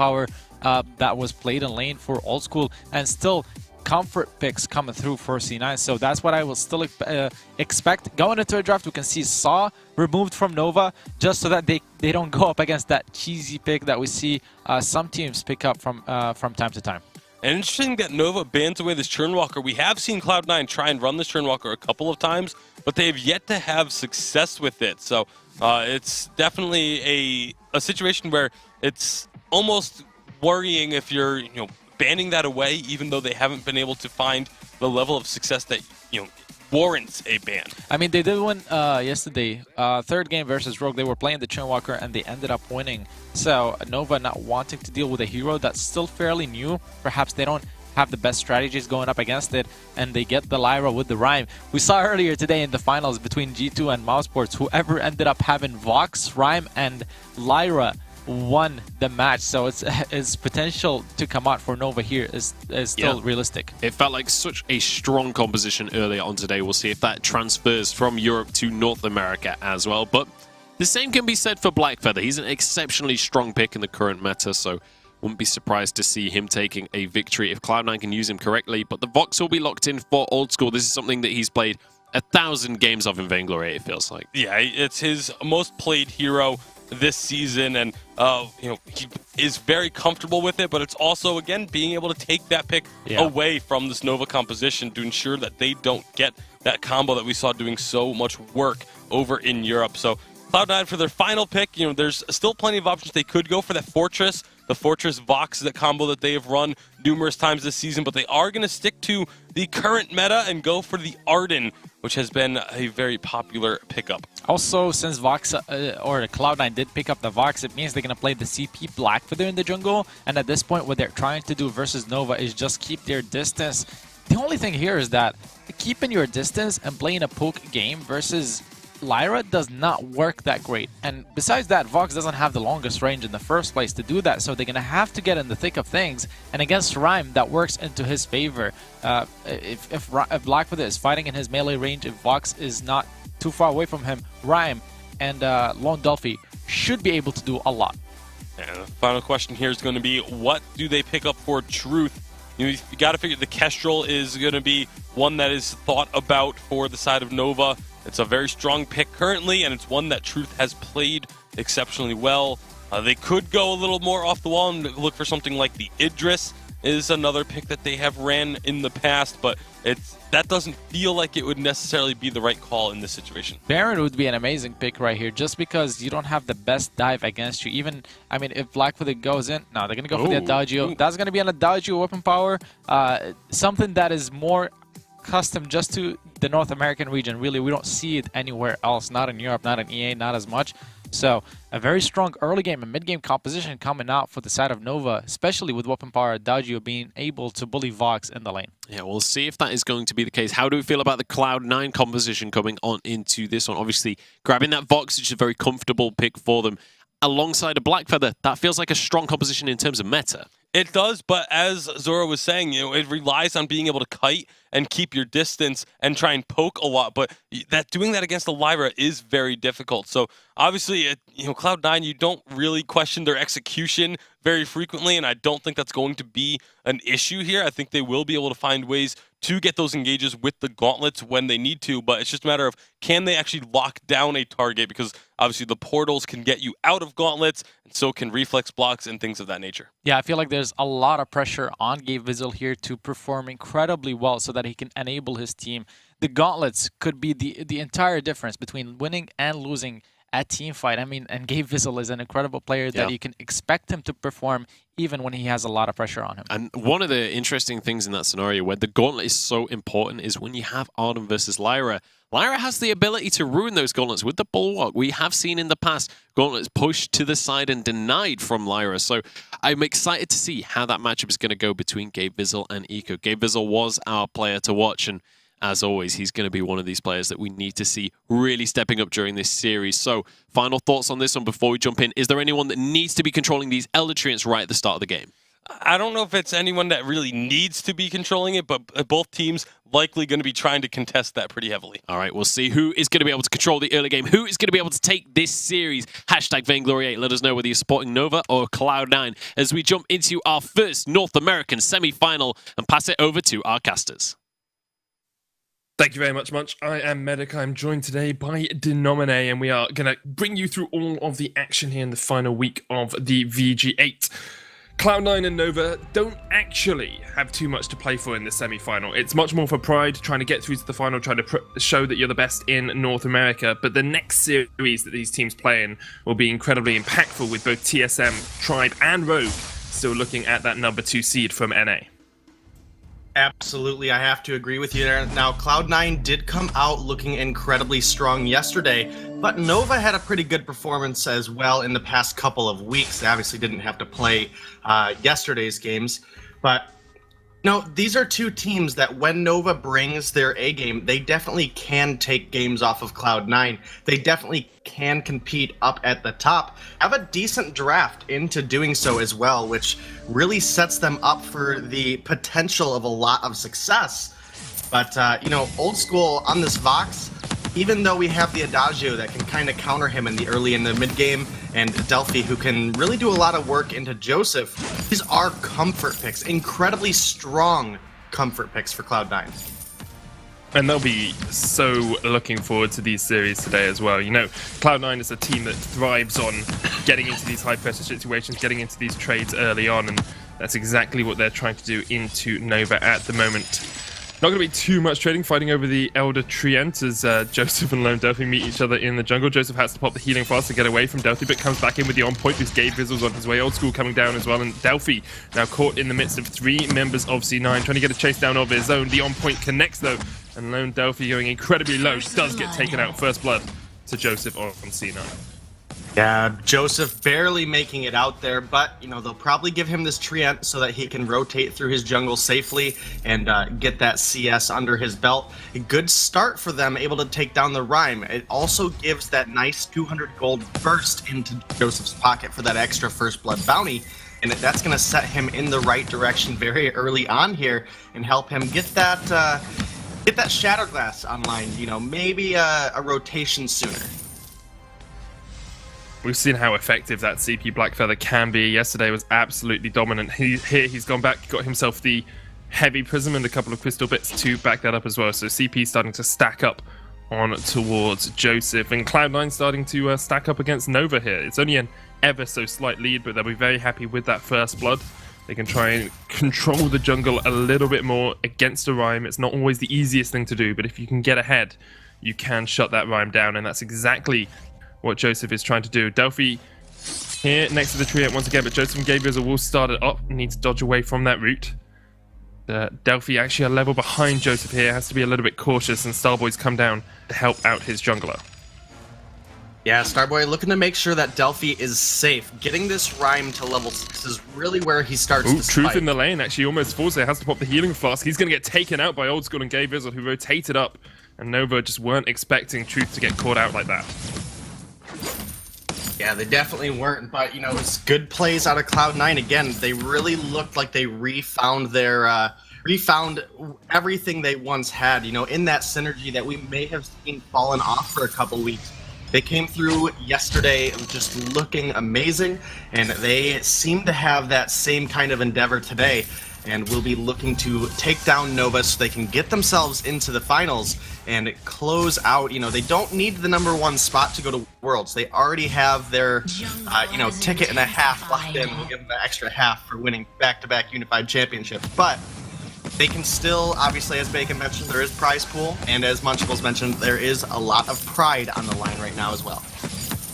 power that was played in lane for Old School, and still comfort picks coming through for C9. So that's what I will still expect. Going into a draft, we can see Saw removed from Nova just so that they don't go up against that cheesy pick that we see some teams pick up from time to time. And interesting that Nova bans away this Churnwalker. We have seen Cloud9 try and run this Churnwalker a couple of times, but they've yet to have success with it. So it's definitely a situation where it's almost worrying if you're banning that away, even though they haven't been able to find the level of success that warrants a ban. I mean, they did win yesterday. Third game versus Rogue, they were playing the Churnwalker and they ended up winning. So Nova not wanting to deal with a hero that's still fairly new. Perhaps they don't have the best strategies going up against it, and they get the Lyra with the Rhyme. We saw earlier today in the finals between G2 and Mousesports, whoever ended up having Vox, Rhyme, and Lyra won the match. So its potential to come out for Nova here is still realistic. It felt like such a strong composition earlier on today. We'll see if that transfers from Europe to North America as well. But the same can be said for Blackfeather. He's an exceptionally strong pick in the current meta, so wouldn't be surprised to see him taking a victory if Cloud9 can use him correctly. But the Vox will be locked in for Old School. This is something that he's played 1,000 games of in Vainglory8, it feels like. Yeah, it's his most played hero this season, and he is very comfortable with it, but it's also, again, being able to take that pick away from this Nova composition to ensure that they don't get that combo that we saw doing so much work over in Europe. So Cloud9 for their final pick, there's still plenty of options. They could go for that Fortress, the Fortress Vox, that combo that they have run numerous times this season, but they are going to stick to the current meta and go for the Arden, which has been a very popular pickup. Also, since Vox or Cloud9 did pick up the Vox, it means they're going to play the CP Blackfeather in the jungle, and at this point what they're trying to do versus Nova is just keep their distance. The only thing here is that keeping your distance and playing a poke game versus Lyra does not work that great, and besides that, Vox doesn't have the longest range in the first place to do that, so they're gonna have to get in the thick of things, and against Rhyme that works into his favor. If Blackfeather is fighting in his melee range, if Vox is not too far away from him, Rhyme and Lone Delphi should be able to do a lot. And the final question here is going to be, what do they pick up for Truth? You got to figure the Kestrel is going to be one that is thought about for the side of Nova. It's a very strong pick currently, and it's one that Truth has played exceptionally well. They could go a little more off the wall and look for something like the Idris is another pick that they have ran in the past, but that doesn't feel like it would necessarily be the right call in this situation. Baron would be an amazing pick right here, just because you don't have the best dive against you. Even, I mean, if Blackfeather goes in, no, they're going to go for the Adagio. That's going to be an Adagio weapon power, something that is more custom just to the North American region. Really, we don't see it anywhere else, not in Europe, not in EA, not as much. So a very strong early game and mid game composition coming out for the side of Nova, especially with weapon power Adagio being able to bully Vox in the lane. Yeah, we'll see if that is going to be the case. How do we feel about the Cloud9 composition coming on into this one? Obviously, grabbing that Vox, which is a very comfortable pick for them, alongside a Blackfeather. That feels like a strong composition in terms of meta. It does, but as Zora was saying, it relies on being able to kite and keep your distance and try and poke a lot, but doing that against the Lyra is very difficult. So obviously, Cloud9, you don't really question their execution very frequently, and I don't think that's going to be an issue here. I think they will be able to find ways to get those engages with the gauntlets when they need to, but it's just a matter of, can they actually lock down a target? Because obviously the portals can get you out of gauntlets, and so can reflex blocks and things of that nature. Yeah, I feel like there's a lot of pressure on Gabe Vizel here to perform incredibly well so that he can enable his team. The gauntlets could be the entire difference between winning and losing at team fight. I mean, and Gabe Vizel is an incredible player that you can expect him to perform even when he has a lot of pressure on him. And one of the interesting things in that scenario where the gauntlet is so important is when you have Arden versus Lyra. Lyra has the ability to ruin those gauntlets with the Bulwark. We have seen in the past gauntlets pushed to the side and denied from Lyra. So I'm excited to see how that matchup is going to go between Gabe Vizel and Eco. Gabe Vizel was our player to watch, and as always, he's going to be one of these players that we need to see really stepping up during this series. So, final thoughts on this one before we jump in. Is there anyone that needs to be controlling these Elder Treants right at the start of the game? I don't know if it's anyone that really needs to be controlling it, but both teams likely going to be trying to contest that pretty heavily. All right, we'll see who is going to be able to control the early game, who is going to be able to take this series. Hashtag Vainglory8. Let us know whether you're supporting Nova or Cloud9 as we jump into our first North American semi-final and pass it over to our casters. Thank you very much, Munch. I am Medic. I'm joined today by Denomine, and we are going to bring you through all of the action here in the final week of the VG8. Cloud9 and Nova don't actually have too much to play for in the semi-final. It's much more for pride, trying to get through to the final, trying to show that you're the best in North America. But the next series that these teams play in will be incredibly impactful, with both TSM, Tribe, and Rogue still looking at that number 2 seed from NA. Absolutely, I have to agree with you there. Now, Cloud9 did come out looking incredibly strong yesterday, but Nova had a pretty good performance as well in the past couple of weeks. They obviously didn't have to play yesterday's games, but no, these are two teams that when Nova brings their A game, they definitely can take games off of Cloud9. They definitely can compete up at the top, have a decent draft into doing so as well, which really sets them up for the potential of a lot of success. But, you know, old school on this Vox, even though we have the Adagio that can kind of counter him in the early and the mid game, and Delphi who can really do a lot of work into Joseph, these are comfort picks, incredibly strong comfort picks for Cloud9. And they'll be so looking forward to these series today as well. You know, Cloud9 is a team that thrives on getting into these high-pressure situations, getting into these trades early on, and that's exactly what they're trying to do into Nova at the moment. Not going to be too much trading, fighting over the Elder Treant as Joseph and Lone Delphi meet each other in the jungle. Joseph has to pop the healing fast to get away from Delphi, but comes back in with the on-point, who's Gabe Vizzles on his way. Old School coming down as well, and Delphi now caught in the midst of 3 members of C9, trying to get a chase down of his own. The on-point connects, though, and Lone Delphi going incredibly low, does get taken out. First blood to Joseph on C9. Yeah, Joseph barely making it out there, but, you know, they'll probably give him this Treant so that he can rotate through his jungle safely and get that CS under his belt. A good start for them, able to take down the Rhyme. It also gives that nice 200 gold burst into Joseph's pocket for that extra first blood bounty, and that's going to set him in the right direction very early on here and help him get that Shatter Glass online, you know, maybe a rotation sooner. We've seen how effective that CP Blackfeather can be. Yesterday was absolutely dominant. Here he's gone back, got himself the Heavy Prism and a couple of crystal bits to back that up as well. So CP starting to stack up on towards Joseph, and Cloud9 starting to stack up against Nova here. It's only an ever so slight lead, but they'll be very happy with that first blood. They can try and control the jungle a little bit more against a Rhyme. It's not always the easiest thing to do, but if you can get ahead, you can shut that Rhyme down, and that's exactly what Joseph is trying to do. Delphi here next to the tree once again, but Joseph and Gabriel will start it up. Need to dodge away from that route. Delphi actually a level behind Joseph here, has to be a little bit cautious, and Starboy's come down to help out his jungler. Yeah, Starboy looking to make sure that Delphi is safe. Getting this Rhyme to level 6 is really where he starts to Truth spike. in the lane actually almost falls there, has to pop the healing flask. He's going to get taken out by Old School and Gabriel, who rotated up, and Nova just weren't expecting Truth to get caught out like that. Yeah, they definitely weren't, but, you know, it's good plays out of Cloud9. Again, they really looked like they refound their, refound everything they once had, you know, in that synergy that we may have seen fallen off for a couple weeks. They came through yesterday just looking amazing, and they seem to have that same kind of endeavor today, and will be looking to take down Nova so they can get themselves into the finals and close out. You know, they don't need the #1 spot to go to Worlds. They already have their, you know, ticket and a half locked in. We'll give them the extra half for winning back-to-back Unified Championships. But they can still, obviously, as Bacon mentioned, there is prize pool, and as Munchables mentioned, there is a lot of pride on the line right now as well.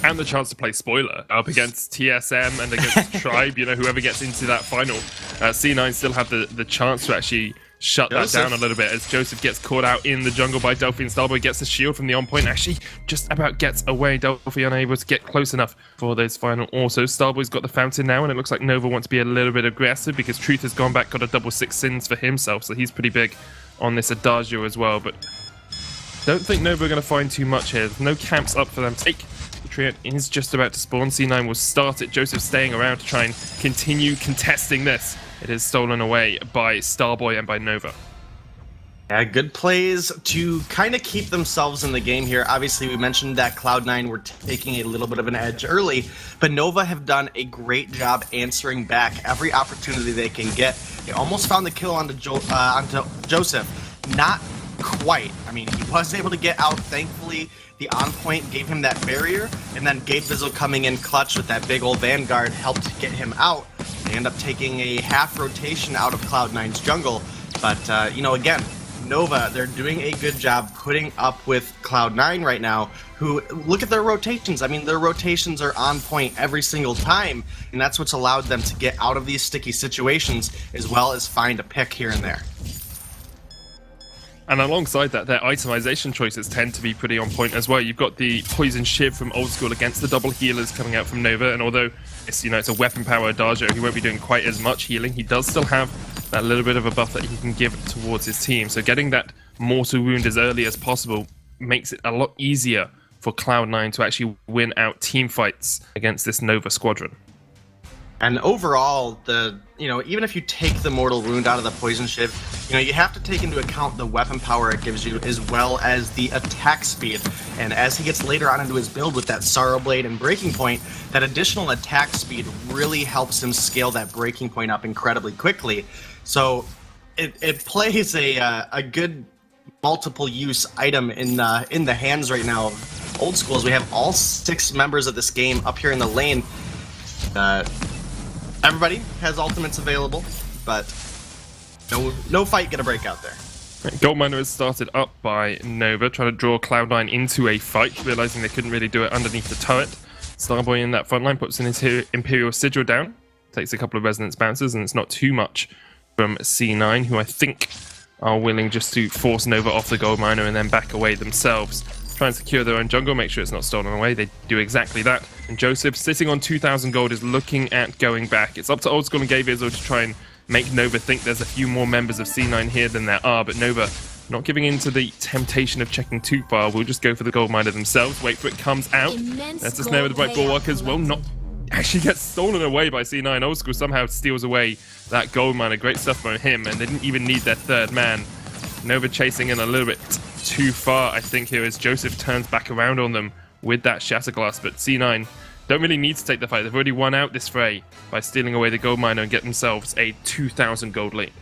And the chance to play spoiler up against TSM and against Tribe, you know, whoever gets into that final. C9 still have the chance to actually shut that down a little bit as Joseph gets caught out in the jungle by Delphi, and Starboy gets the shield from the on-point, actually just about gets away. Delphi unable to get close enough for those final. Also, Starboy's got the fountain now, and it looks like Nova wants to be a little bit aggressive because Truth has gone back, got a double 6 sins for himself, so he's pretty big on this Adagio as well. But don't think Nova are going to find too much here. There's no camps up for them to take. The Treant is just about to spawn. C9 will start it. Joseph staying around to try and continue contesting this. it is stolen away by Starboy and by Nova. Yeah, good plays to kind of keep themselves in the game here. Obviously, we mentioned that Cloud9 were taking a little bit of an edge early, but Nova have done a great job answering back every opportunity they can get. They almost found the kill onto Joseph. Not quite. I mean, he was able to get out, thankfully. The on point gave him that barrier, and then Gabe Vizzle coming in clutch with that big old Vanguard helped get him out. They end up taking a half rotation out of Cloud9's jungle, but, you know, again, Nova, they're doing a good job putting up with Cloud9 right now, who, look at their rotations. I mean, their rotations are on point every single time, and that's what's allowed them to get out of these sticky situations, as well as find a pick here and there. And alongside that, their itemization choices tend to be pretty on point as well. You've got the Poison Shiv from Old School against the double healers coming out from Nova, and although it's, you know, it's a weapon power Adagio, he won't be doing quite as much healing. He does still have that little bit of a buff that he can give towards his team. So getting that mortal wound as early as possible makes it a lot easier for Cloud9 to actually win out team fights against this Nova squadron. And overall, even if you take the mortal wound out of the poison shiv, you have to take into account the weapon power it gives you as well as the attack speed. And as he gets later on into his build with that Sorrow Blade and Breaking Point, that additional attack speed really helps him scale that Breaking Point up incredibly quickly. So it plays a good multiple use item in the hands right now of Old School, as we have all 6 members of this game up here in the lane. Everybody has ultimates available, but no fight gonna break out there. Goldminer is started up by Nova, trying to draw Cloud9 into a fight, realizing they couldn't really do it underneath the turret. Starboy in that front line puts an Imperial Sigil down, takes a couple of Resonance Bounces, and it's not too much from C9, who I think are willing just to force Nova off the Goldminer and then back away themselves. Try and secure their own jungle, make sure it's not stolen away. They do exactly that. And Joseph, sitting on 2,000 gold, is looking at going back. It's up to Old School and Gabe Vizzle to try and make Nova think there's a few more members of C9 here than there are, but Nova not giving in to the temptation of checking too far. We'll just go for the gold miner themselves. Wait for it, comes out. That's a snare with the right bulwark as well. Not actually gets stolen away by C9. Old School somehow steals away that gold miner. Great stuff from him, and they didn't even need their third man. Nova chasing in a little bit too far, I think, here as Joseph turns back around on them with that Shatterglass, but C9 don't really need to take the fight. They've already won out this fray by stealing away the gold miner and get themselves a 2,000 gold lead.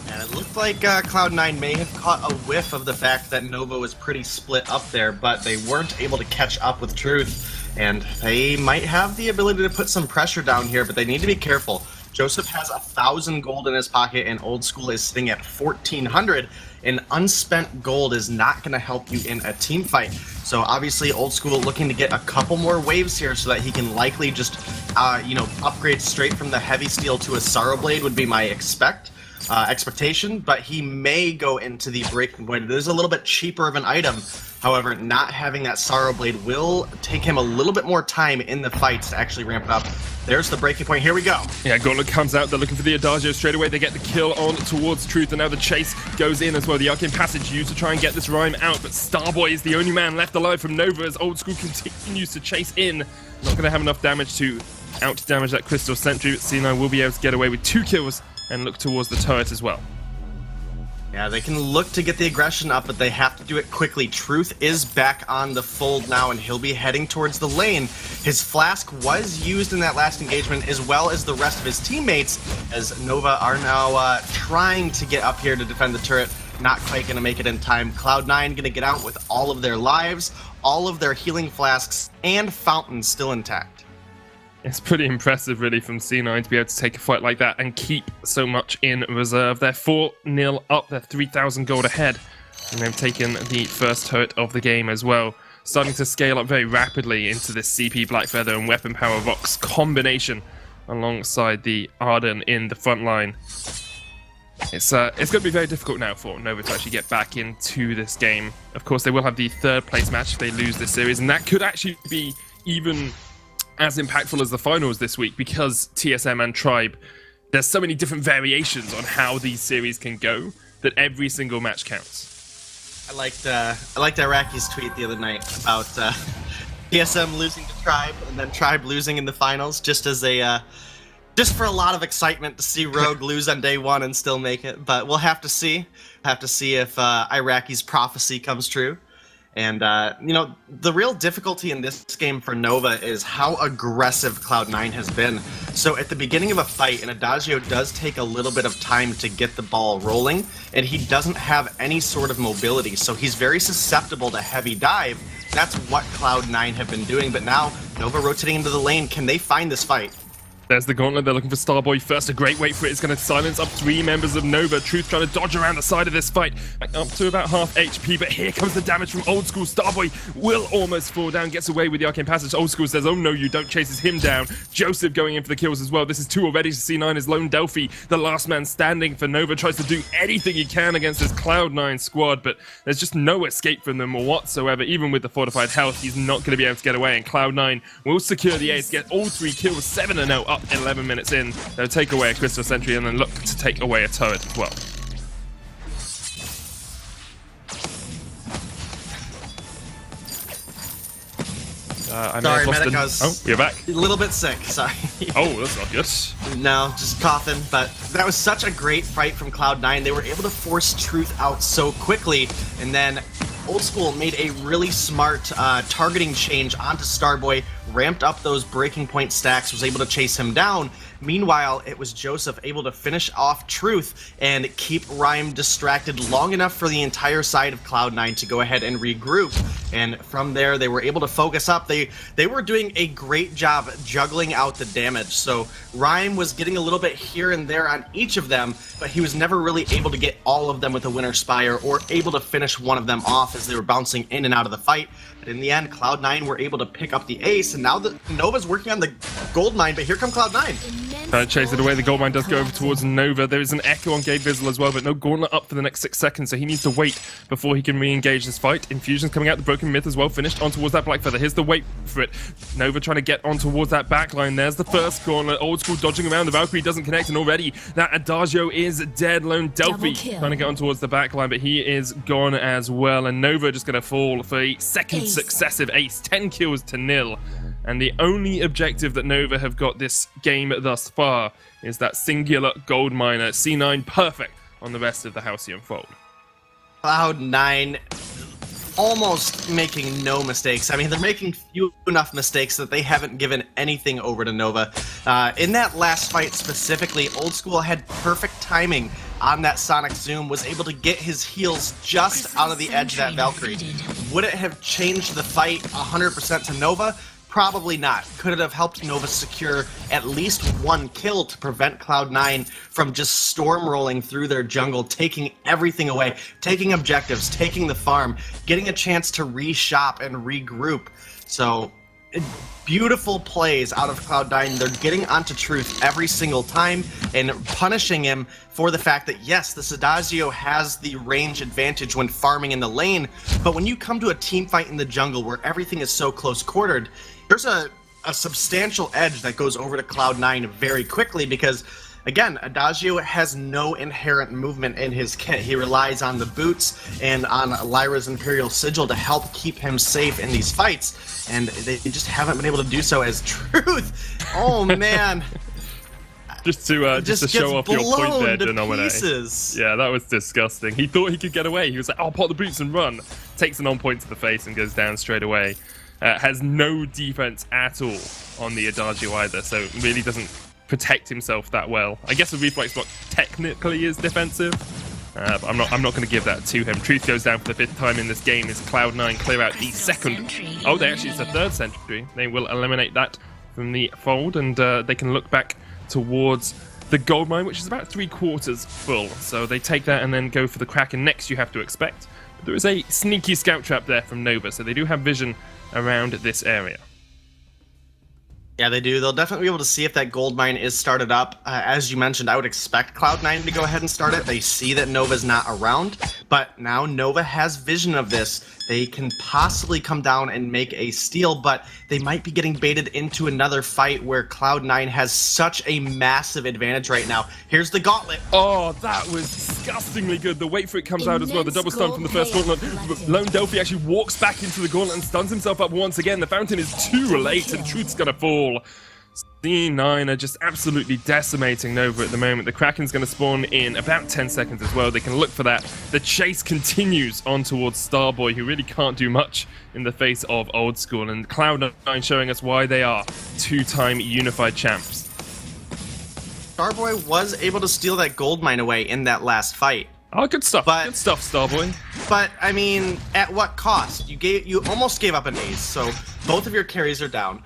And it looked like Cloud9 may have caught a whiff of the fact that Nova was pretty split up there, but they weren't able to catch up with Truth, and they might have the ability to put some pressure down here, but they need to be careful. Joseph has 1,000 gold in his pocket, and Old School is sitting at 1,400. And unspent gold is not going to help you in a team fight. So obviously, Old School looking to get a couple more waves here so that he can likely just, upgrade straight from the heavy steel to a Sorrow Blade would be my expectation. But he may go into the Breaking Point. It is a little bit cheaper of an item. However, not having that Sorrow Blade will take him a little bit more time in the fights to actually ramp it up. There's the Breaking Point. Here we go. Yeah, Gauntlet comes out. They're looking for the Adagio straight away. They get the kill on towards Truth, and now the chase goes in as well. The Arcane Passage used to try and get this Rhyme out, but Starboy is the only man left alive from Nova as Old School continues to chase in. Not going to have enough damage to out-damage that Crystal Sentry, but C9 will be able to get away with 2 kills and look towards the turret as well. Yeah, they can look to get the aggression up, but they have to do it quickly. Truth is back on the fold now, and he'll be heading towards the lane. His flask was used in that last engagement, as well as the rest of his teammates, as Nova are now trying to get up here to defend the turret. Not quite going to make it in time. Cloud9 going to get out with all of their lives, all of their healing flasks, and fountains still intact. It's pretty impressive, really, from C9 to be able to take a fight like that and keep so much in reserve. They're 4-0 up, they're 3,000 gold ahead, and they've taken the first turret of the game as well. Starting to scale up very rapidly into this CP Blackfeather and Weapon Power Vox combination alongside the Arden in the front line. It's going to be very difficult now for Nova to actually get back into this game. Of course, they will have the 3rd place match if they lose this series, and that could actually be even as impactful as the finals this week, because TSM and Tribe, there's so many different variations on how these series can go that every single match counts. I liked Iraqi's tweet the other night about TSM losing to Tribe and then Tribe losing in the finals, just as a Just for a lot of excitement to see Rogue lose on day one and still make it, but we'll have to see. Have to see if Iraqi's prophecy comes true. And, you know, the real difficulty in this game for Nova is how aggressive Cloud9 has been. So at the beginning of a fight, and Adagio does take a little bit of time to get the ball rolling, and he doesn't have any sort of mobility, so he's very susceptible to heavy dive. That's what Cloud9 have been doing, but now Nova rotating into the lane. Can they find this fight? There's the gauntlet. They're looking for Starboy first. A great wait for it. It's going to silence up 3 members of Nova. Truth trying to dodge around the side of this fight. Back up to about half HP, but here comes the damage from Old School. Starboy will almost fall down, gets away with the Arcane Passage. Old School says, oh no, you don't, chases him down. Joseph going in for the kills as well. This is 2 already. C9 is Lone Delphi, the last man standing for Nova. Tries to do anything he can against this Cloud9 squad, but there's just no escape from them whatsoever. Even with the fortified health, he's not going to be able to get away, and Cloud9 will secure the ace, get all 3 kills, 7-0 up 11 minutes in. They'll take away a Crystal Sentry and then look to take away a turret as well. I Sorry, medic, I was Oh, you're back. a little bit sick, sorry. Oh, that's not good. No, just coughing, but that was such a great fight from Cloud9. They were able to force Truth out so quickly, and then Old School made a really smart targeting change onto Starboy, ramped up those breaking point stacks, was able to chase him down. Meanwhile, it was Joseph able to finish off Truth and keep Rhyme distracted long enough for the entire side of Cloud9 to go ahead and regroup. And from there, they were able to focus up. They were doing a great job juggling out the damage. So Rhyme was getting a little bit here and there on each of them, but he was never really able to get all of them with a Winter Spire or able to finish one of them off as they were bouncing in and out of the fight. But in the end, Cloud9 were able to pick up the ace, and now the Nova's working on the gold mine, but here come Cloud9. Chase it away. The gold mine does go over towards Nova. There is an echo on Gabe Vizzle as well, but no gauntlet up for the next 6 seconds, so he needs to wait before he can re-engage this fight. Infusion's coming out, the Broken Myth as well, finished on towards that Black Feather. Here's the wait for it. Nova trying to get on towards that backline. There's the first gauntlet. Old School dodging around. The Valkyrie doesn't connect, and already that Adagio is dead. Lone Delphi trying to get on towards the backline, but he is gone as well, and Nova just going to fall for a second successive ace. 10 kills to 0. And the only objective that Nova have got this game thus far is that singular gold miner. C9 perfect on the rest of the Halcyon fold. Cloud9 almost making no mistakes. I mean, they're making few enough mistakes that they haven't given anything over to Nova. In that last fight specifically, Old School had perfect timing on that Sonic Zoom, was able to get his heals just out of the edge of that Valkyrie. Would it have changed the fight 100% to Nova? Probably not. Could it have helped Nova secure at least 1 kill to prevent Cloud9 from just storm rolling through their jungle, taking everything away, taking objectives, taking the farm, getting a chance to reshop and regroup. So, beautiful plays out of Cloud9. They're getting onto Truth every single time and punishing him for the fact that, yes, this Adagio has the range advantage when farming in the lane, but when you come to a team fight in the jungle where everything is so close-quartered, there's a substantial edge that goes over to Cloud9 very quickly because, again, Adagio has no inherent movement in his kit. He relies on the boots and on Lyra's Imperial Sigil to help keep him safe in these fights, and they just haven't been able to do so as Truth. Oh, man. Just to show off your point there, Denominate. Yeah, that was disgusting. He thought he could get away. He was like, I'll pop the boots and run. Takes an on-point to the face and goes down straight away. Has no defense at all on the Adagio either, so really doesn't protect himself that well. I guess the reflex block technically is defensive, but I'm not going to give that to him. Truth goes down for the 5th time in this game as Cloud9 clear out the second. Oh, it's the 3rd sentry. They will eliminate that from the fold, and they can look back towards the gold mine, which is about 3/4 full. So they take that and then go for the Kraken next, you have to expect. But there is a sneaky scout trap there from Nova, so they do have vision around this area. Yeah, they do. They'll definitely be able to see if that gold mine is started up. As you mentioned, I would expect Cloud9 to go ahead and start it. They see that Nova's not around, but now Nova has vision of this. They can possibly come down and make a steal, but they might be getting baited into another fight where Cloud9 has such a massive advantage right now. Here's the gauntlet. Oh, that was disgustingly good. The wait for it comes out as well. The double stun from the first gauntlet. Lone Delphi actually walks back into the gauntlet and stuns himself up once again. The fountain is too late, and Truth's gonna fall. C9 are just absolutely decimating Nova at the moment. The Kraken's going to spawn in about 10 seconds as well. They can look for that. The chase continues on towards Starboy, who really can't do much in the face of Old School. And Cloud9 showing us why they are two-time unified champs. Starboy was able to steal that gold mine away in that last fight. Oh, good stuff. Good stuff, Starboy. But, I mean, at what cost? You almost gave up an ace, so both of your carries are down.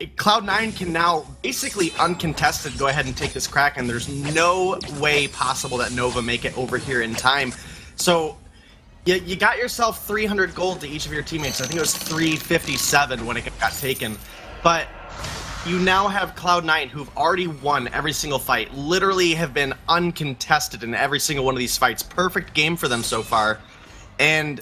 Cloud9 can now basically uncontested go ahead and take this Kraken. There's no way possible that Nova make it over here in time. So you got yourself 300 gold to each of your teammates. I think it was 357 when it got taken. But you now have Cloud9 who've already won every single fight, literally have been uncontested in every single one of these fights. Perfect game for them so far. And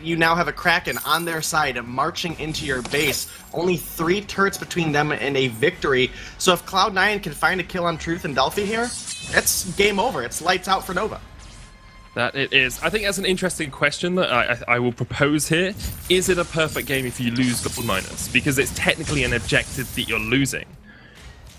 you now have a Kraken on their side marching into your base. Only 3 turrets between them and a victory. So if Cloud9 can find a kill on Truth and Delphi here, it's game over. It's lights out for Nova. That it is. I think that's an interesting question that I will propose here. Is it a perfect game if you lose gold miners? Because it's technically an objective that you're losing.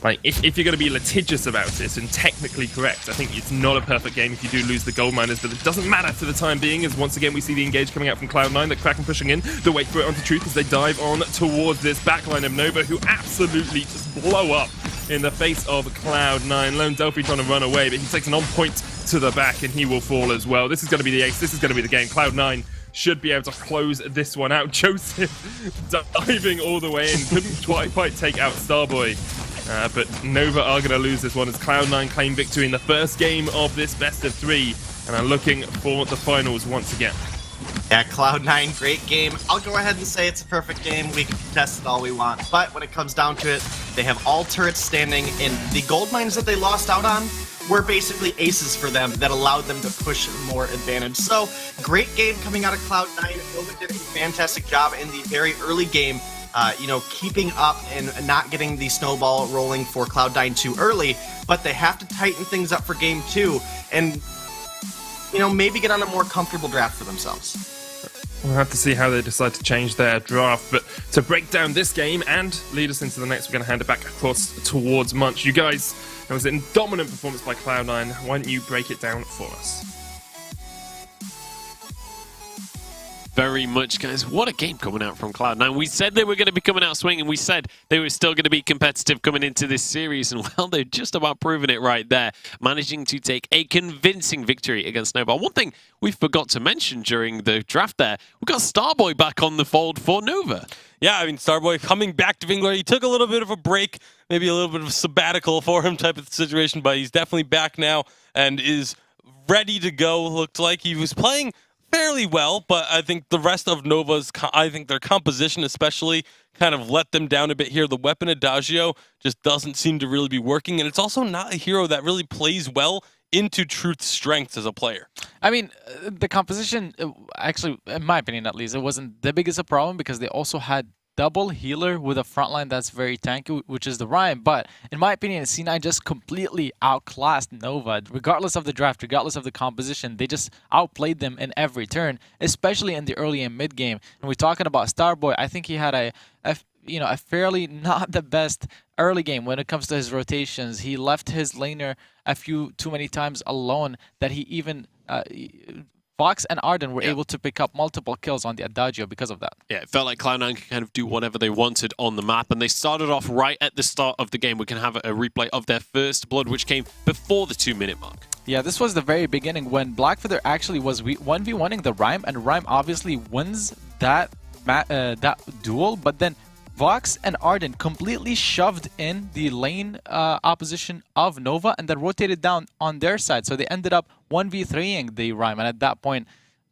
Like, if you're going to be litigious about it and technically correct, I think it's not a perfect game if you do lose the gold miners, but it doesn't matter for the time being, as once again we see the engage coming out from Cloud9, the Kraken pushing in, the wait for it onto Truth as they dive on towards this backline of Nova, who absolutely just blow up in the face of Cloud9. Lone Delphi trying to run away, but he takes an on point to the back and he will fall as well. This is going to be the ace, this is going to be the game. Cloud9 should be able to close this one out. Joseph diving all the way in, couldn't quite take out Starboy. But Nova are going to lose this one as Cloud9 claim victory in the first game of this best of 3 and are looking for the finals once again. Yeah, Cloud9, great game. I'll go ahead and say it's a perfect game. We can test it all we want. But when it comes down to it, they have all turrets standing, and the gold mines that they lost out on were basically aces for them that allowed them to push more advantage. So, great game coming out of Cloud9. Nova did a fantastic job in the very early game. Keeping up and not getting the snowball rolling for Cloud9 too early, but they have to tighten things up for game 2 and, maybe get on a more comfortable draft for themselves. We'll have to see how they decide to change their draft, but to break down this game and lead us into the next, we're going to hand it back across towards Munch. You guys, it was an dominant performance by Cloud9. Why don't you break it down for us? Very much, guys. What a game coming out from Cloud9. We said they were going to be coming out swinging. We said they were still going to be competitive coming into this series. And, well, they've just about proven it right there, managing to take a convincing victory against Nova. One thing we forgot to mention during the draft there, we've got Starboy back on the fold for Nova. Yeah, I mean, Starboy coming back to Vainglory. He took a little bit of a break, maybe a little bit of a sabbatical for him type of situation, but he's definitely back now and is ready to go. Looked like he was playing fairly well, but I think the rest of Nova's, their composition especially kind of let them down a bit here. The weapon Adagio just doesn't seem to really be working, and it's also not a hero that really plays well into Truth's strengths as a player. I mean, the composition, actually, in my opinion at least, it wasn't the biggest a problem because they also had double healer with a frontline that's very tanky, which is the Ryan. But in my opinion, C9 just completely outclassed Nova. Regardless of the draft, regardless of the composition, they just outplayed them in every turn, especially in the early and mid game. And we're talking about Starboy. I think he had a fairly not the best early game when it comes to his rotations. He left his laner a few too many times alone that he even Fox and Arden were able to pick up multiple kills on the Adagio because of that. Yeah, it felt like Cloud9 could kind of do whatever they wanted on the map, and they started off right at the start of the game. We can have a replay of their first blood, which came before the 2-minute mark. Yeah, this was the very beginning when Blackfeather actually was 1v1ing the Rhyme, and Rhyme obviously wins that duel, but then Vox and Arden completely shoved in the lane opposition of Nova and then rotated down on their side. So they ended up 1v3ing the Rhyme. And at that point,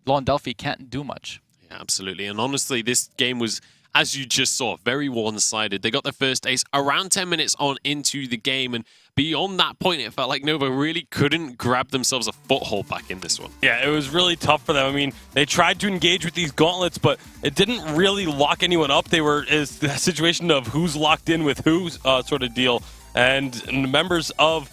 Lone Delphi can't do much. Yeah, absolutely. And honestly, this game was, as you just saw, very one-sided. They got their first ace around 10 minutes on into the game. And beyond that point, it felt like Nova really couldn't grab themselves a foothold back in this one. Yeah, it was really tough for them. I mean, they tried to engage with these gauntlets, but it didn't really lock anyone up. They were a situation of who's locked in with who sort of deal. And the members of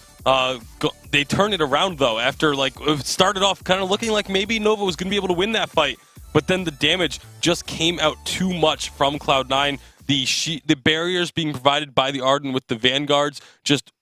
they turned it around, though, after it started off kind of looking like maybe Nova was going to be able to win that fight. But then the damage just came out too much from Cloud9. the barriers being provided by the Arden with the Vanguards just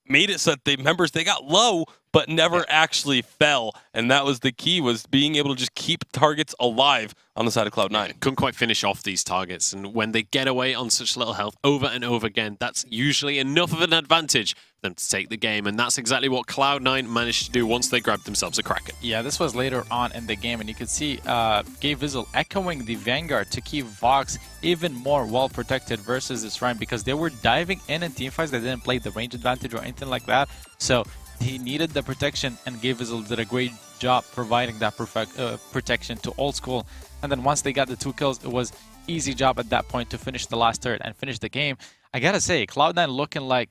made it so that the members, they got low, but never actually fell. And that was the key, was being able to just keep targets alive on the side of Cloud9. Couldn't quite finish off these targets. And when they get away on such little health over and over again, that's usually enough of an advantage for them to take the game. And that's exactly what Cloud9 managed to do once they grabbed themselves a Kraken. Yeah, this was later on in the game, and you could see Gay Vizzle echoing the Vanguard to keep Vox even more well protected versus this Rhyme, because they were diving in teamfights. They didn't play the range advantage or anything like that. So he needed the protection, and Gay Vizzle did a great job providing that protection to Old School. And then once they got the 2 kills, it was easy job at that point to finish the last third and finish the game. I gotta say, Cloud9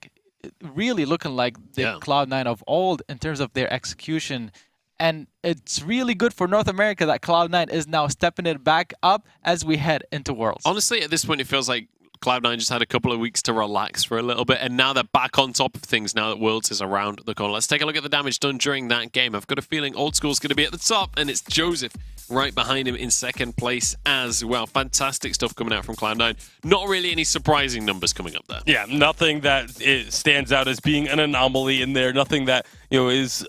really looking like the Cloud9 of old in terms of their execution. And it's really good for North America that Cloud9 is now stepping it back up as we head into Worlds. Honestly, at this point, it feels like Cloud9 just had a couple of weeks to relax for a little bit, and now they're back on top of things now that Worlds is around the corner. Let's take a look at the damage done during that game. I've got a feeling Old School's going to be at the top, and it's Joseph right behind him in second place as well. Fantastic stuff coming out from Cloud9. Not really any surprising numbers coming up there. Yeah, nothing that stands out as being an anomaly in there. Nothing that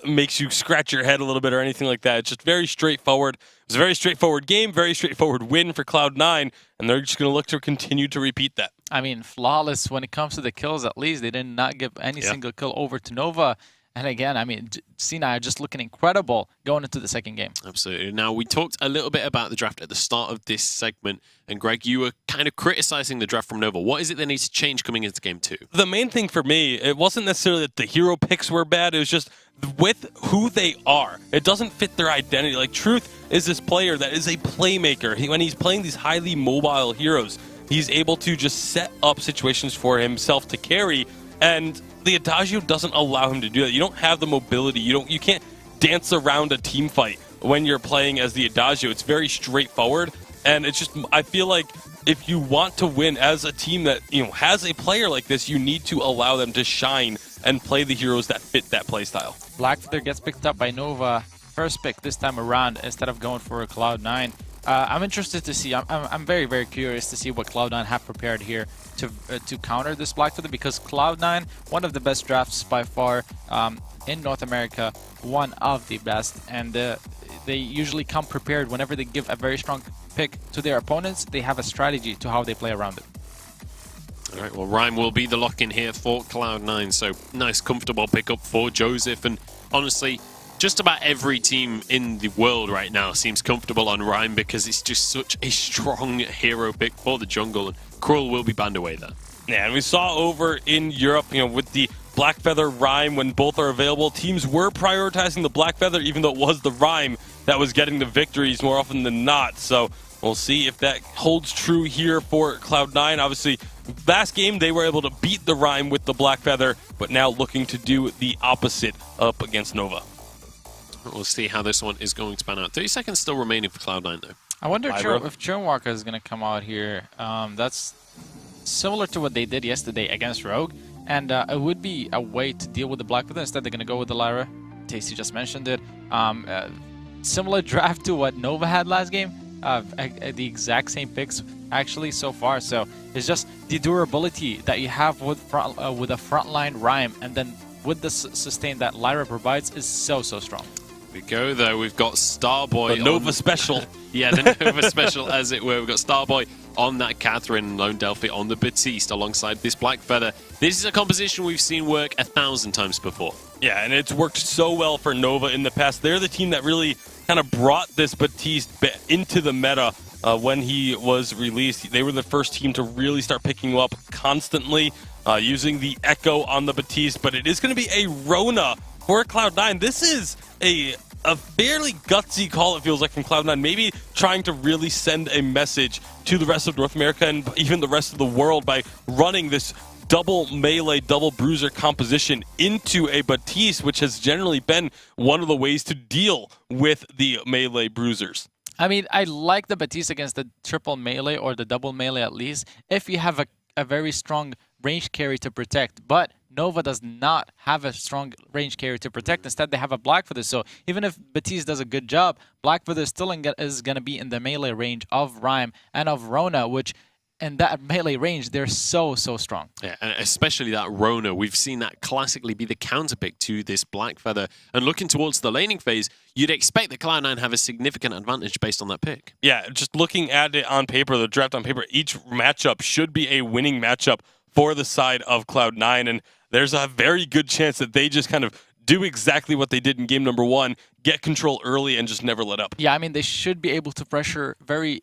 makes you scratch your head a little bit or anything like that. It's just very straightforward. It was a very straightforward game, very straightforward win for Cloud9, and they're just going to look to continue to repeat that. I mean, flawless when it comes to the kills. At least they did not give any single kill over to Nova. And again, I mean, C9 just looking incredible going into the second game. Absolutely. Now, we talked a little bit about the draft at the start of this segment, and Greg, you were kind of criticizing the draft from Nova. What is it they need to change coming into game 2? The main thing for me, it wasn't necessarily that the hero picks were bad, it was just with who they are. It doesn't fit their identity. Like, Truth is this player that is a playmaker. When he's playing these highly mobile heroes, he's able to just set up situations for himself to carry, and the Adagio doesn't allow him to do that. You don't have the mobility. You can't dance around a team fight when you're playing as the Adagio. It's very straightforward, and it's just, I feel like if you want to win as a team that has a player like this, you need to allow them to shine and play the heroes that fit that playstyle. Blackfeather gets picked up by Nova, first pick this time around instead of going for a Cloud9. I'm interested to see. I'm very, very curious to see what Cloud9 have prepared here to counter this Blackfeather, because Cloud9, one of the best drafts by far in North America, one of the best, and they usually come prepared whenever they give a very strong pick to their opponents. They have a strategy to how they play around it. All right, well, Rhyme will be the lock-in here for Cloud9, so nice, comfortable pickup for Joseph, and honestly, just about every team in the world right now seems comfortable on Rhyme because it's just such a strong hero pick for the jungle, and Krull will be banned away there. Yeah, and we saw over in Europe, with the Blackfeather Rhyme, when both are available, teams were prioritizing the Blackfeather, even though it was the Rhyme that was getting the victories more often than not. So we'll see if that holds true here for Cloud9. Obviously, last game they were able to beat the Rhyme with the Blackfeather, but now looking to do the opposite up against Nova. We'll see how this one is going to pan out. 30 seconds still remaining for Cloud9, though. I wonder if Churnwalker is going to come out here. That's similar to what they did yesterday against Rogue, and it would be a way to deal with the Blackfeather. Instead, they're going to go with the Lyra. Tasty just mentioned it. Similar draft to what Nova had last game. The exact same picks, actually, so far. So it's just the durability that you have with a frontline Rhyme, and then with the sustain that Lyra provides is so strong. We go though. We've got Starboy, the Nova Special. Yeah, the Nova Special, as it were. We've got Starboy on that Catherine, Lone Delphi on the Batiste alongside this Blackfeather. This is a composition we've seen work 1,000 times before. Yeah, and it's worked so well for Nova in the past. They're the team that really kind of brought this Batiste into the meta when he was released. They were the first team to really start picking him up constantly, using the Echo on the Batiste. But it is going to be a Rona for Cloud9. This is a fairly gutsy call, it feels like, from Cloud9, maybe trying to really send a message to the rest of North America and even the rest of the world by running this double melee, double bruiser composition into a Batiste, which has generally been one of the ways to deal with the melee bruisers. I mean, I like the Batiste against the triple melee or the double melee at least, if you have a very strong range carry to protect, but Nova does not have a strong range carry to protect. Instead, they have a Blackfeather. So even if Batiste does a good job, Blackfeather still is going to be in the melee range of Rhyme and of Rona, which in that melee range, they're so strong. Yeah, and especially that Rona. We've seen that classically be the counterpick to this Black Feather. And looking towards the laning phase, you'd expect that Cloud9 have a significant advantage based on that pick. Yeah, just looking at it on paper, the draft on paper, each matchup should be a winning matchup for the side of Cloud9. And there's a very good chance that they just kind of do exactly what they did in game number 1, get control early and just never let up. Yeah, I mean, they should be able to pressure very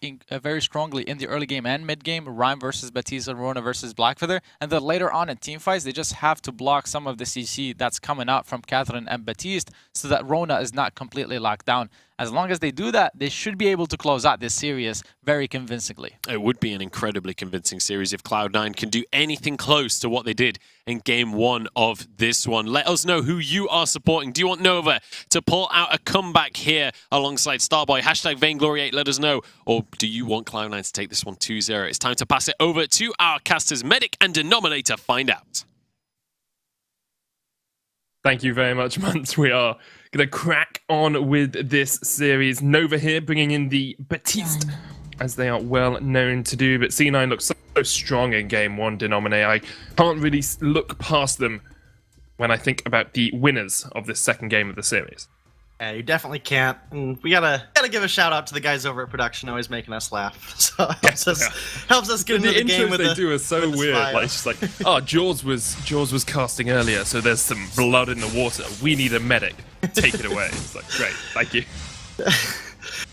strongly in the early game and mid game, Rhyme versus Batista, Rona versus Blackfeather, and then later on in team fights, they just have to block some of the CC that's coming out from Catherine and Batiste so that Rona is not completely locked down. As long as they do that, they should be able to close out this series very convincingly. It would be an incredibly convincing series if Cloud9 can do anything close to what they did in game 1 of this one. Let us know who you are supporting. Do you want Nova to pull out a comeback here alongside Starboy? Hashtag Vainglory8, let us know. Or do you want Cloud9 to take this one 2-0? It's time to pass it over to our casters, Medic and Denominator. Find out. Thank you very much, Muntz. We are going to crack on with this series. Nova here bringing in the Batiste, as they are well known to do. But C9 looks so strong in game 1, Denominator. I can't really look past them when I think about the winners of this second game of the series. Yeah, you definitely can't. And we gotta give a shout out to the guys over at production, always making us laugh. So it helps us get into the game with they do are so weird. Like it's just like, oh, Jaws was casting earlier, so there's some blood in the water. We need a medic. Take it away. It's like, great, thank you.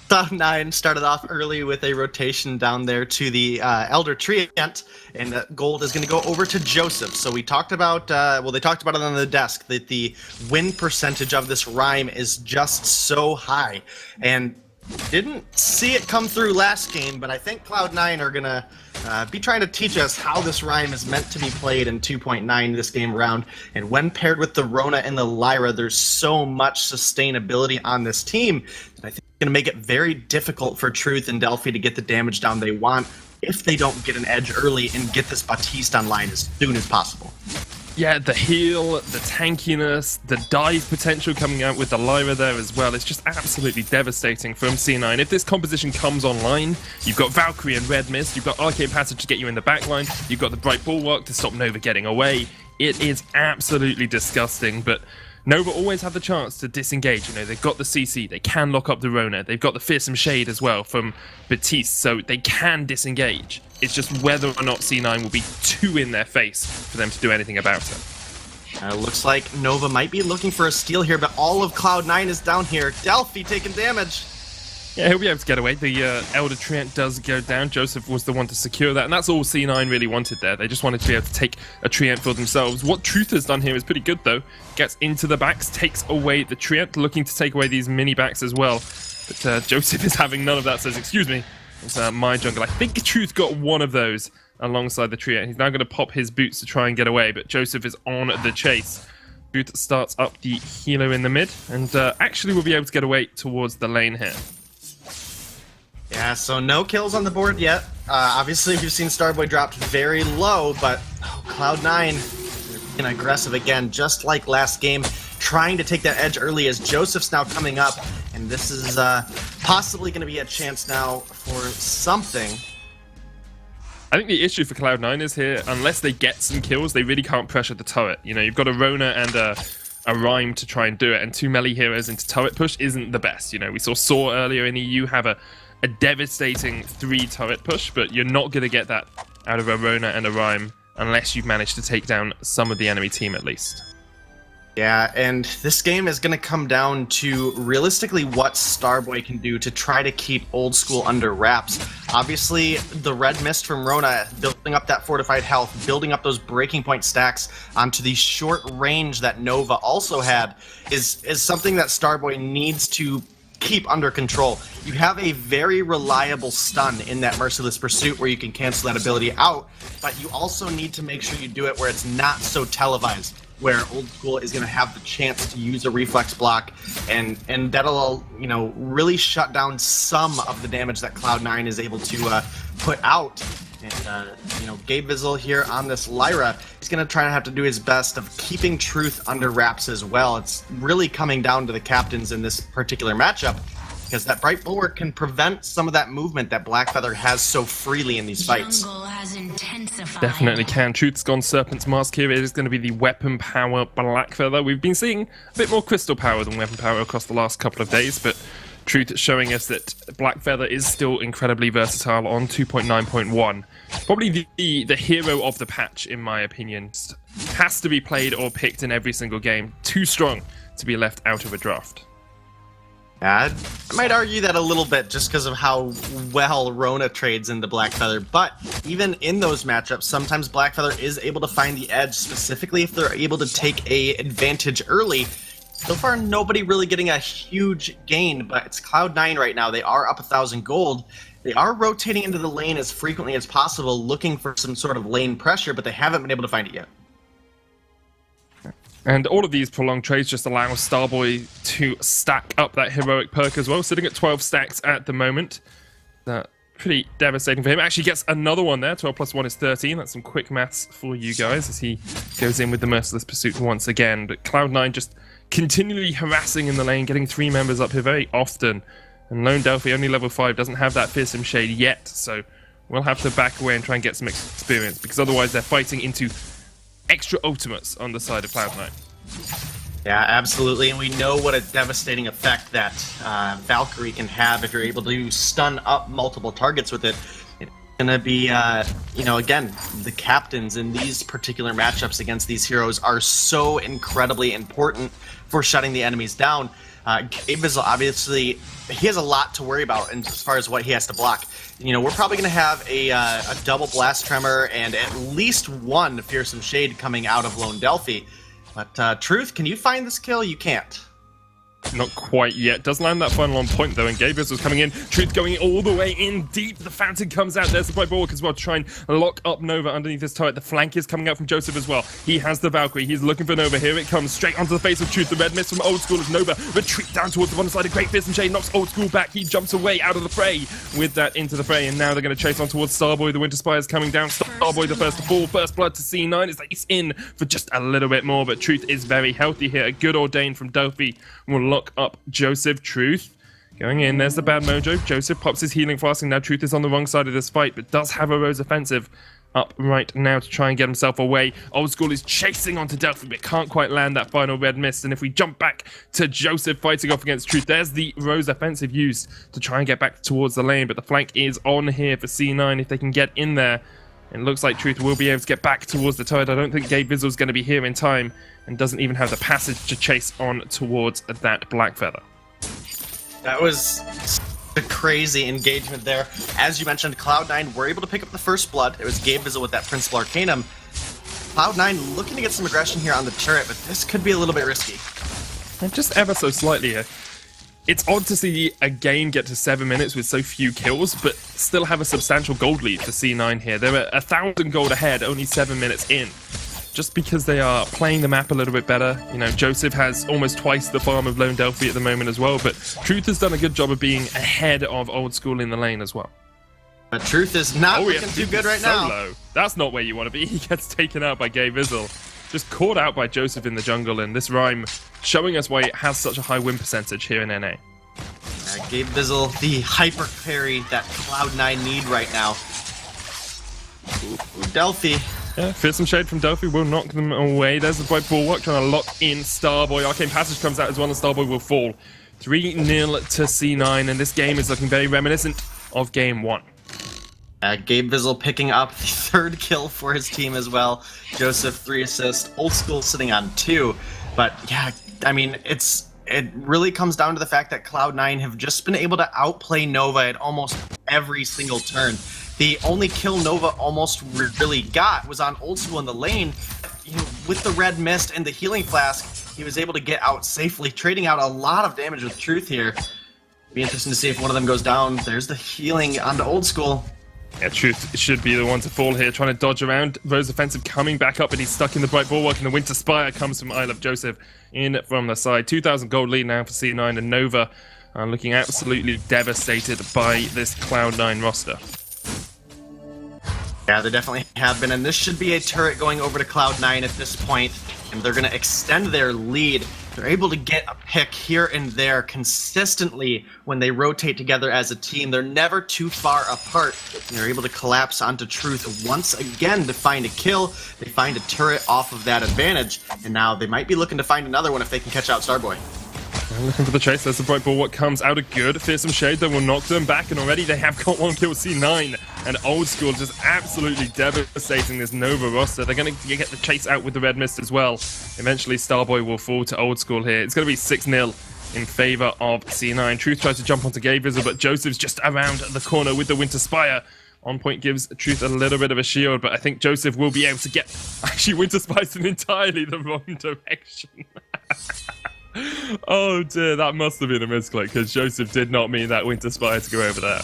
Cloud9 started off early with a rotation down there to the Elder Treant, and gold is going to go over to Joseph. So we talked about, well, they talked about it on the desk, that the win percentage of this Rhyme is just so high. And didn't see it come through last game, but I think Cloud9 are going to be trying to teach us how this Rhyme is meant to be played in 2.9 this game round. And when paired with the Rona and the Lyra, there's so much sustainability on this team that I think it's going to make it very difficult for Truth and Delphi to get the damage down they want if they don't get an edge early and get this Batiste online as soon as possible. Yeah, the heal, the tankiness, the dive potential coming out with the Lyra there as well. It's just absolutely devastating from C9. If this composition comes online, you've got Valkyrie and Red Mist, you've got Arcade Passage to get you in the backline, you've got the Bright Bulwark to stop Nova getting away. It is absolutely disgusting, but Nova always have the chance to disengage. You know, they've got the CC, they can lock up the Rona, they've got the Fearsome Shade as well from Batiste, so they can disengage. It's just whether or not C9 will be too in their face for them to do anything about it. Looks like Nova might be looking for a steal here, but all of Cloud9 is down here. Delphi taking damage. Yeah, he'll be able to get away. The Elder Treant does go down. Joseph was the one to secure that, and that's all C9 really wanted there. They just wanted to be able to take a Treant for themselves. What Truth has done here is pretty good, though. Gets into the backs, takes away the Treant, looking to take away these mini backs as well. But Joseph is having none of that, says, excuse me, it's my jungle. I think Truth got one of those alongside the Treant. He's now going to pop his boots to try and get away, but Joseph is on the chase. Truth starts up the healer in the mid, and actually will be able to get away towards the lane here. Yeah, so no kills on the board yet. Obviously, we've seen Starboy dropped very low, but Cloud9 they're being aggressive again, just like last game, trying to take that edge early as Joseph's now coming up, and this is possibly going to be a chance now for something. I think the issue for Cloud9 is here, unless they get some kills, they really can't pressure the turret. You know, you've got a Rona and a Rhyme to try and do it, and 2 melee heroes into turret push isn't the best. You know, we saw Saw earlier in EU have a devastating 3 turret push, but you're not going to get that out of a Rona and a Rhyme unless you've managed to take down some of the enemy team at least. Yeah, and this game is going to come down to realistically what Starboy can do to try to keep Old School under wraps. Obviously, the Red Mist from Rona, building up that fortified health, building up those breaking point stacks onto the short range that Nova also had, is something that Starboy needs to keep under control. You have a very reliable stun in that Merciless Pursuit where you can cancel that ability out, but you also need to make sure you do it where it's not so televised, where Old School is going to have the chance to use a reflex block, and that'll, you know, really shut down some of the damage that Cloud9 is able to put out. And, you know, Gabe Vizzle here on this Lyra, he's going to try to have to do his best of keeping Truth under wraps as well. It's really coming down to the captains in this particular matchup. because that Bright Bulwark can prevent some of that movement that Blackfeather has so freely in these fights. Definitely can. Truth's gone Serpent's Mask here. It is going to be the weapon power Blackfeather. We've been seeing a bit more crystal power than weapon power across the last couple of days, but Truth showing us that Blackfeather is still incredibly versatile on 2.9.1. Probably the hero of the patch, in my opinion. Has to be played or picked in every single game. Too strong to be left out of a draft. I might argue that a little bit just because of how well Rona trades into Blackfeather, but even in those matchups, sometimes Blackfeather is able to find the edge, specifically if they're able to take a advantage early. So far, nobody really getting a huge gain, but it's Cloud9 right now. They are up 1,000 gold. They are rotating into the lane as frequently as possible, looking for some sort of lane pressure, but they haven't been able to find it yet. And all of these prolonged trades just allow Starboy to stack up that heroic perk as well, sitting at 12 stacks at the moment. Pretty devastating for him. Actually gets another one there. 12 plus 1 is 13. That's some quick maths for you guys as he goes in with the Merciless Pursuit once again. But Cloud9 just continually harassing in the lane, getting 3 members up here very often. And Lone Delphi, only level 5, doesn't have that Fearsome Shade yet, so we'll have to back away and try and get some experience, because otherwise they're fighting into extra ultimates on the side of Cloud9. Yeah, absolutely, and we know what a devastating effect that Valkyrie can have if you're able to stun up multiple targets with it. It's gonna be, again, the captains in these particular matchups against these heroes are so incredibly important for shutting the enemies down. Gabevizzle, obviously, he has a lot to worry about as far as what he has to block. We're probably going to have a double Blast Tremor and at least one Fearsome Shade coming out of Lone Delphi. But Truth, can you find this kill? You can't. Not quite yet. Does land that final on point, though, and Gabevizzle's coming in. Truth going all the way in deep. The Fountain comes out. There's the Bright Bulwark as well to try and lock up Nova underneath his turret. The flank is coming out from Joseph as well. He has the Valkyrie. He's looking for Nova. Here it comes. Straight onto the face of Truth. The red mist from Old School as Nova retreat down towards the one side. A great Fearsome Shade knocks Old School back. He jumps away out of the fray with that into the fray, and now they're going to chase on towards Starboy. The Winter Spire is coming down. Starboy the first to fall. First blood to C9 is that he's in for just a little bit more, but Truth is very healthy here. A good Ordain from Delphi will lock up Joseph. Truth going in. There's the bad mojo. Joseph pops his healing flask, and now Truth is on the wrong side of this fight, but does have a Rose offensive up right now to try and get himself away. Old School is chasing onto Delphi, but can't quite land that final red mist. And if we jump back to Joseph fighting off against Truth, there's the Rose offensive used to try and get back towards the lane, but the flank is on here for C9 if they can get in there. It looks like Truth will be able to get back towards the turret. I don't think Gabevizzle's going to be here in time, and doesn't even have the passage to chase on towards that Blackfeather. That was a crazy engagement there. As you mentioned, Cloud9 were able to pick up the first blood. It was Gabevizzle with that Principal Arcanum. Cloud9 looking to get some aggression here on the turret, but this could be a little bit risky. And just ever so slightly here. It's odd to see a game get to 7 minutes with so few kills, but still have a substantial gold lead for C9 here. They're 1,000 gold ahead, only 7 minutes in. Just because they are playing the map a little bit better. Joseph has almost twice the farm of Lone Delphi at the moment as well, but Truth has done a good job of being ahead of Old School in the lane as well. But Truth is not looking too good right now. Low. That's not where you want to be. He gets taken out by Gabevizzle. Just caught out by Joseph in the jungle, and this rhyme showing us why it has such a high win percentage here in NA. Gabevizzle, the hyper carry that Cloud9 need right now. Ooh, Delphi. Yeah, Fearsome Shade from Delphi will knock them away. There's the Bright Bulwark trying to lock in Starboy. Arcane Passage comes out as well, and Starboy will fall. 3-0 to C9, and this game is looking very reminiscent of Game 1. Gabevizzle picking up the 3rd kill for his team as well. Joseph 3 assists. Old School sitting on 2. But yeah, I mean, it really comes down to the fact that Cloud9 have just been able to outplay Nova at almost every single turn. The only kill Nova almost really got was on Old School in the lane. With the red mist and the healing flask, he was able to get out safely, trading out a lot of damage with Truth here. Be interesting to see if one of them goes down. There's the healing onto Old School. Yeah, Truth should be the one to fall here, trying to dodge around. Rose offensive coming back up, and he's stuck in the Bright Bulwark, and the Winter Spire comes from I Love Joseph in from the side. 2,000 gold lead now for C9, and Nova are looking absolutely devastated by this Cloud9 roster. Yeah, they definitely have been, and this should be a turret going over to Cloud9 at this point, and they're going to extend their lead. they're able to get a pick here and there consistently when they rotate together as a team. They're never too far apart. And they're able to collapse onto Truth once again to find a kill. They find a turret off of that advantage, and now they might be looking to find another one if they can catch out Starboy. Looking for the chase. There's the bright ball. What comes out of good? Fearsome Shade that will knock them back, and already they have got one kill. C9 and Old School just absolutely devastating this Nova roster. They're going to get the chase out with the Red Mist as well. Eventually, Starboy will fall to Old School here. It's going to be 6-0 in favor of C9. Truth tries to jump onto Gabriel, but Joseph's just around the corner with the Winter Spire. On point gives Truth a little bit of a shield, but I think Joseph will be able to get... Actually, Winter Spire's in entirely the wrong direction. Oh dear, that must have been a misclick, because Joseph did not mean that Winter Spire to go over there.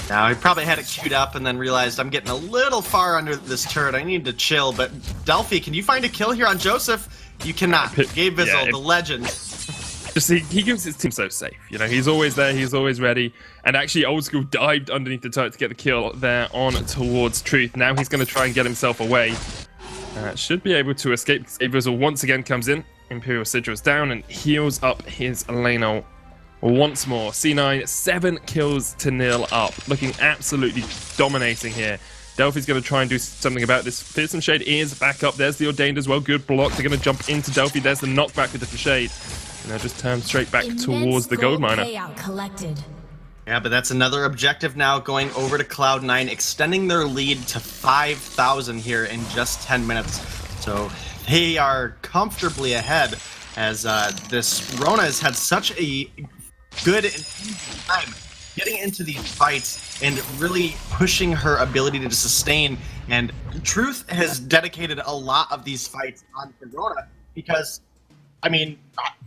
Now, he probably had it queued up and then realized I'm getting a little far under this turret. I need to chill, but Delphi, can you find a kill here on Joseph? You cannot. Gabe Vizzle, the legend. Just he keeps his team so safe. You know, he's always there, he's always ready. And actually, Old School dived underneath the turret to get the kill there on towards Truth. Now he's going to try and get himself away. Should be able to escape. Gabe Vizzle once again comes in. Imperial Sigil's down and heals up his Leno once more. C9, 7 kills to 0 up. Looking absolutely dominating here. Delphi's going to try and do something about this. Fearsome Shade is back up. There's the Ordained as well. Good block. They're going to jump into Delphi. There's the knockback with the Shade. And they'll just turn straight back towards the gold miner. Yeah, but that's another objective now going over to Cloud9, extending their lead to 5,000 here in just 10 minutes. So they are comfortably ahead as this Rona has had such a good and easy time getting into these fights and really pushing her ability to sustain. And Truth has dedicated a lot of these fights on Rona because, I mean,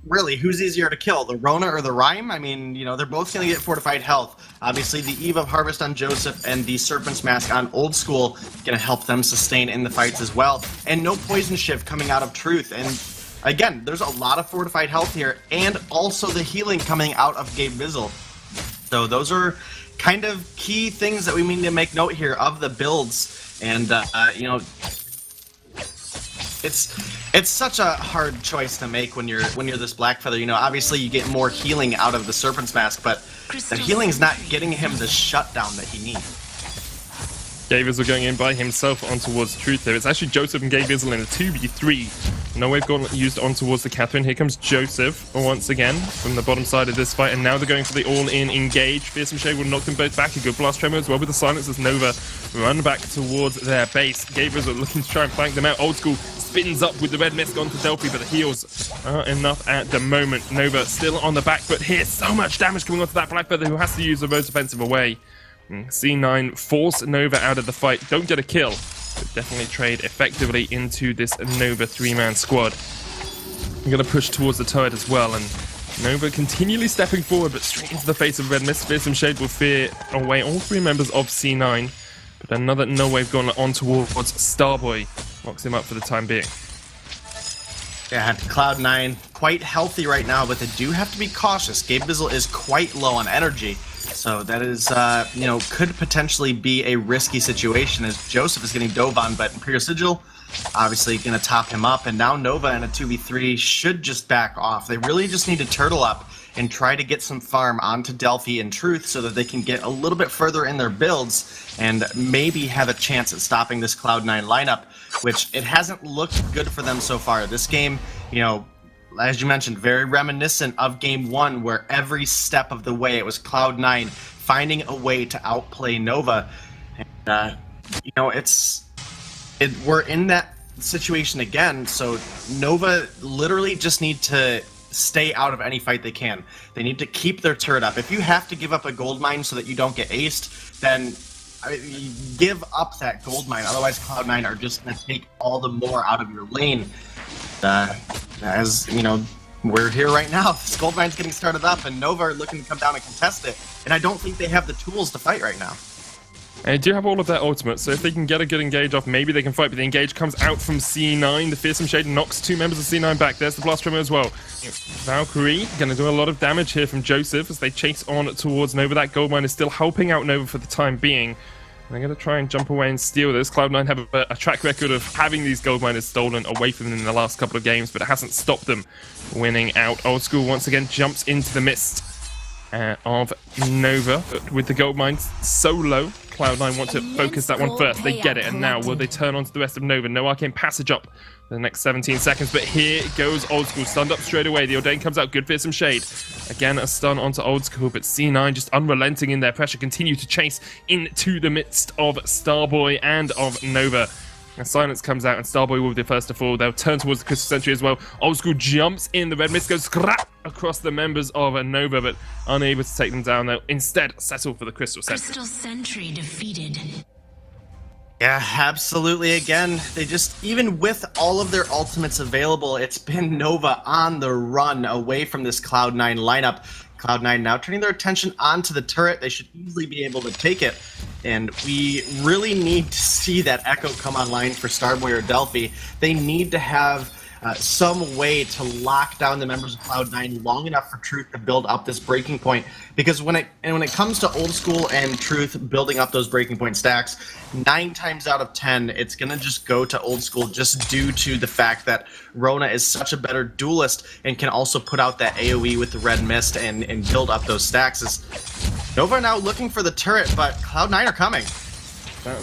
really, who's easier to kill, the Rona or the Rhyme? I mean, you know, they're both going to get fortified health. Obviously, the Eve of Harvest on Joseph and the Serpent's Mask on Old School going to help them sustain in the fights as well. And no Poison Shift coming out of Truth. And again, there's a lot of fortified health here, and also the healing coming out of Gabe Vizzle. So those are kind of key things that we need to make note here of the builds. And, you know, it's such a hard choice to make when you're this Blackfeather. You know, obviously you get more healing out of the Serpent's Mask, but that healing is not getting him the shutdown that he needs. Gabe Vizzle going in by himself on towards Truth there. It's actually Joseph and Gabe Vizzle in a 2v3. No wave gone used on towards the Catherine. Here comes Joseph once again from the bottom side of this fight, and now they're going for the all-in engage. Fearsome Shade will knock them both back. A good blast tremor as well with the silence as Nova run back towards their base. Gabe Vizzle looking to try and flank them out. Old School spins up with the red mist onto Delphi, but the heals are enough at the moment. Nova still on the back foot here. So much damage coming onto that Blackfeather who has to use the most offensive away. C9 force Nova out of the fight. Don't get a kill, but definitely trade effectively into this Nova 3-man squad. I'm going to push towards the turret as well, and Nova continually stepping forward, but straight into the face of Red Mist. Fearsome Shade will fear away all 3 members of C9, but another no wave gone on towards Starboy. Locks him up for the time being. Yeah, Cloud9 quite healthy right now, but they do have to be cautious. Gabe Vizzle is quite low on energy. So that is, you know, could potentially be a risky situation as Joseph is getting dove on, but Imperial Sigil obviously going to top him up, and now Nova in a 2v3 should just back off. They really just need to turtle up and try to get some farm onto Delphi and Truth so that they can get a little bit further in their builds and maybe have a chance at stopping this Cloud9 lineup, which it hasn't looked good for them so far. This game, you know, as you mentioned, very reminiscent of Game 1, where every step of the way it was Cloud9 finding a way to outplay Nova. And, you know, we're in that situation again, so Nova literally just need to stay out of any fight they can. They need to keep their turret up. If you have to give up a gold mine so that you don't get aced, then you give up that gold mine. Otherwise, Cloud9 are just going to take all the more out of your lane. As you know, we're here right now. This gold mine's getting started up, and Nova are looking to come down and contest it. And I don't think they have the tools to fight right now. They do have all of their ultimates, so if they can get a good engage off, maybe they can fight. But the engage comes out from C9. The Fearsome Shade knocks 2 members of C9 back. There's the blast tremor as well. Valkyrie going to do a lot of damage here from Joseph as they chase on towards Nova. That gold mine is still helping out Nova for the time being. They're going to try and jump away and steal this. Cloud9 have a track record of having these gold miners stolen away from them in the last couple of games, but it hasn't stopped them winning out. Old School once again jumps into the midst of Nova, but with the gold mines so low, Cloud9 want to focus that one first. They get it, and now will they turn on to the rest of Nova? No arcane passage up for the next 17 seconds, but here goes Old School, stunned up straight away. The Ordain comes out, good fearsome shade. Again, a stun onto Old School, but C9 just unrelenting in their pressure, continue to chase into the midst of Starboy and of Nova. And Silence comes out, and Starboy will be the first to fall. They'll turn towards the Crystal Sentry as well. Old School jumps in. The red mist goes scrap across the members of Nova, but unable to take them down. They'll instead settle for the Crystal Sentry. Crystal Sentry defeated. Yeah, absolutely. Again, they just, even with all of their ultimates available, it's been Nova on the run away from this Cloud9 lineup. Cloud9 now turning their attention onto the turret. They should easily be able to take it. And we really need to see that Echo come online for Starboy or Delphi. They need to have some way to lock down the members of Cloud9 long enough for Truth to build up this breaking point. Because when it comes to Old School and Truth building up those breaking point stacks, 9 times out of 10, it's going to just go to Old School just due to the fact that Rona is such a better duelist and can also put out that AoE with the red mist and build up those stacks. Nova are now looking for the turret, but Cloud9 are coming.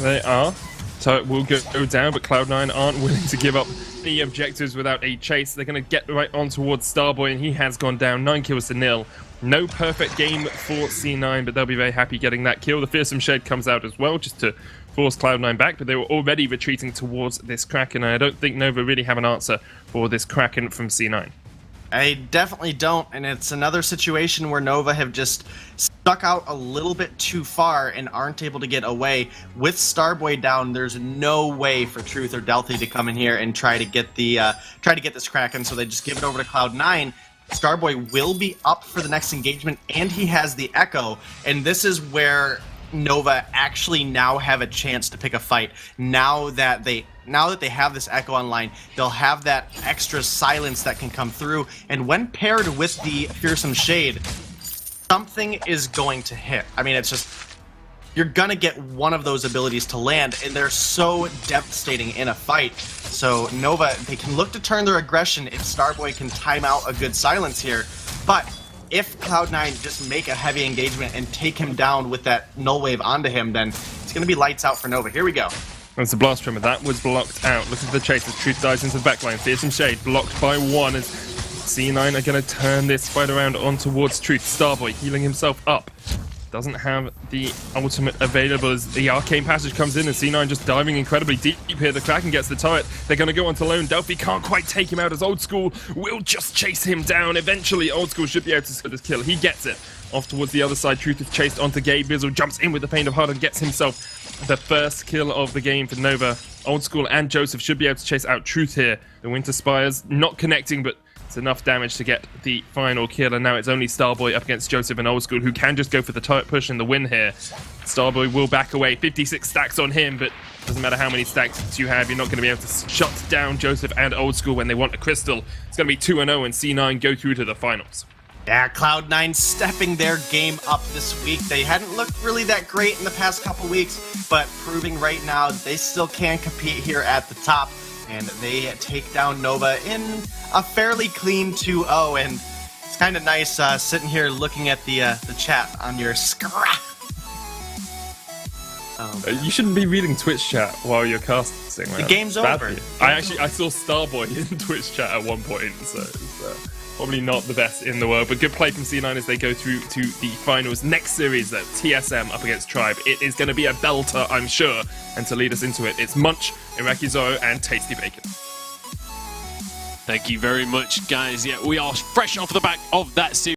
They are. Turret will go down, but Cloud9 aren't willing to give up the objectives without a chase. They're going to get right on towards Starboy, and he has gone down. 9 kills to 0. No perfect game for C9, but they'll be very happy getting that kill. The Fearsome Shade comes out as well, just to force Cloud9 back, but they were already retreating towards this Kraken, and I don't think Nova really have an answer for this Kraken from C9. I definitely don't, and it's another situation where Nova have just stuck out a little bit too far and aren't able to get away. With Starboy down, there's no way for Truth or Delphi to come in here and try to get this Kraken, so they just give it over to Cloud9. Starboy will be up for the next engagement, and he has the Echo, and this is where Nova actually now have a chance to pick a fight. Now that they have this Echo online, they'll have that extra silence that can come through, and when paired with the Fearsome Shade, something is going to hit. I mean, it's just, you're gonna get one of those abilities to land, and they're so devastating in a fight. So Nova, they can look to turn their aggression if Starboy can time out a good silence here, but if Cloud9 just make a heavy engagement and take him down with that null wave onto him, then it's going to be lights out for Nova. Here we go. That's the blast trimmer. That was blocked out. Looking for the chase as Truth dives into the backline. Fearsome Shade blocked by 1 as C9 are going to turn this fight around on towards Truth. Starboy healing himself up. Doesn't have the ultimate available as the arcane passage comes in, and C9 just diving incredibly deep here. The Kraken gets the turret. They're going to go onto lone. Delphi can't quite take him out as Old School will just chase him down. Eventually, Old School should be able to score this kill. He gets it. Off towards the other side, Truth is chased onto Gabe. Bizzle jumps in with the Pain of Heart and gets himself the first kill of the game for Nova. Old School and Joseph should be able to chase out Truth here. The Winter Spires not connecting, but it's enough damage to get the final kill, and now it's only Starboy up against Joseph and Old School, who can just go for the turret push and the win here. Starboy will back away. 56 stacks on him, but doesn't matter how many stacks you have, you're not going to be able to shut down Joseph and Old School when they want a crystal. It's going to be 2-0, and C9 go through to the finals. Yeah, Cloud9 stepping their game up this week. They hadn't looked really that great in the past couple weeks, but proving right now they still can compete here at the top. And they take down Nova in a fairly clean 2-0, and it's kind of nice sitting here looking at the chat on your screen. You shouldn't be reading Twitch chat while you're casting. Man. The game's over. I saw Starboy in Twitch chat at one point, so it's probably not the best in the world, but good play from C9 as they go through to the finals. Next series, TSM up against Tribe. It is going to be a belter, I'm sure, and to lead us into it, it's Munch, Iraqi Zoro, and Tasty Bacon. Thank you very much, guys. Yeah, we are fresh off the back of that series.